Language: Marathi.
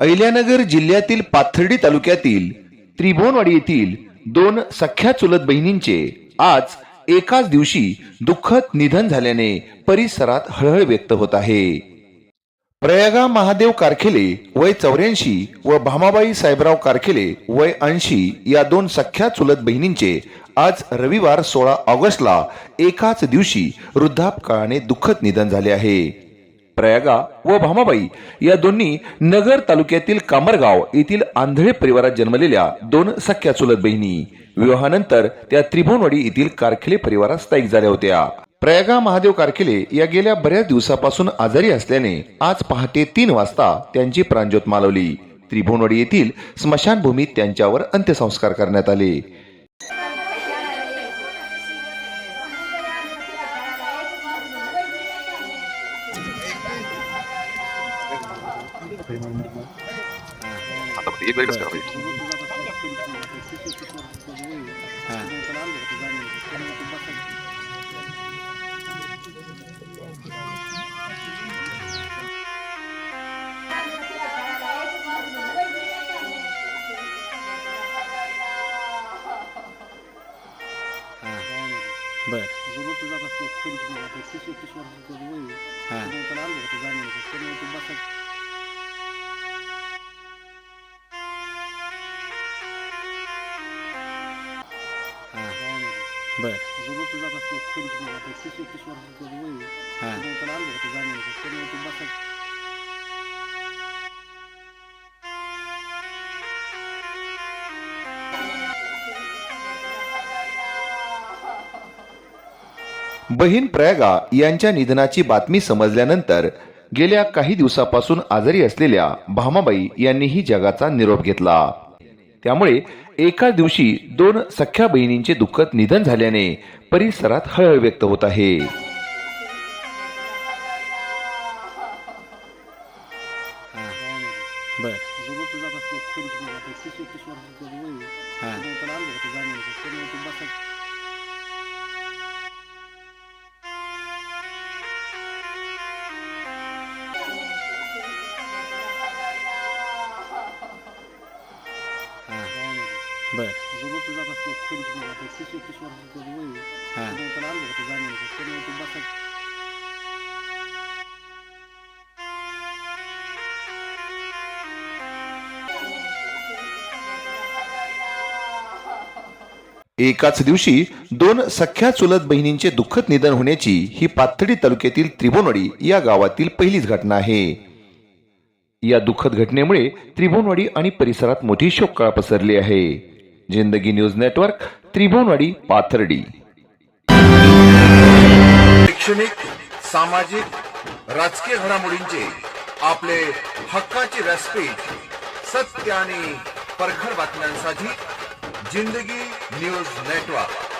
अहिल्यानगर जिल्ह्यातील पाथर्डी तालुक्यातील त्रिभुवनवाडी येथील दोन सख्या चुलत बहिणींचे आज एकाच दिवशी दुःखद निधन झाल्याने परिसरात हळहळ व्यक्त होत आहे। प्रयागा महादेव कारखेले वय 84 व भामाबाई साहेबराव कारखेले वय 80 या दोन सख्या चुलत बहिणींचे आज रविवार 16 ऑगस्टला एकाच दिवशी वृद्धापकाळाने दुःखद निधन झाले आहे। प्रयागा व भामाबाई या दोन्ही नगर तालुक्यातील कामरगाव येथील आंधळे परिवारात जन्मलेल्या दोन सख्या चुलत बहिणी विवाहानंतर त्या त्रिभुवनवाडी येथील कारखेले परिवारात स्थायिक झाल्या होत्या। प्रयागा महादेव कारखेले या गेल्या बऱ्याच दिवसापासून आजारी असल्याने आज पहाटे 3 वाजता त्यांची प्राणज्योत मालवली। त्रिभुवनवाडी येथील स्मशानभूमीत त्यांच्यावर अंत्यसंस्कार करण्यात आले। एक वेळेस करा बर बर बहीण प्रयागा यांच्या निधनाची बातमी समजल्यानंतर गेल्या काही दिवसापासून आजारी असलेल्या भामाबाई यांनीही जगाचा निरोप घेतला। त्यामुळे एका दिवशी दोन सख्या बहिणींचे दुःखद निधन झाल्याने परिसरात हळहळ व्यक्त होत आहे। बर बर एकाच दिवशी दोन सख्या चुलत बहिणींचे दुःखद निधन होण्याची ही पाथर्डी तालुक्यातील त्रिभुवनवाडी या गावातील पहिलीच घटना आहे। या दुःखद घटनेमुळे त्रिभुवनवाडी आणि परिसरात मोठी शोककळा पसरली आहे। जिंदगी न्यूज नेटवर्क, त्रिभुवनवाडी, पाथर्डी। शैक्षणिक, सामाजिक, राजकीय घडामोडींचे आपले हक्काचे व्यासपीठ, सत्य आणि परखड बातम्यांसाठी जिंदगी न्यूज नेटवर्क।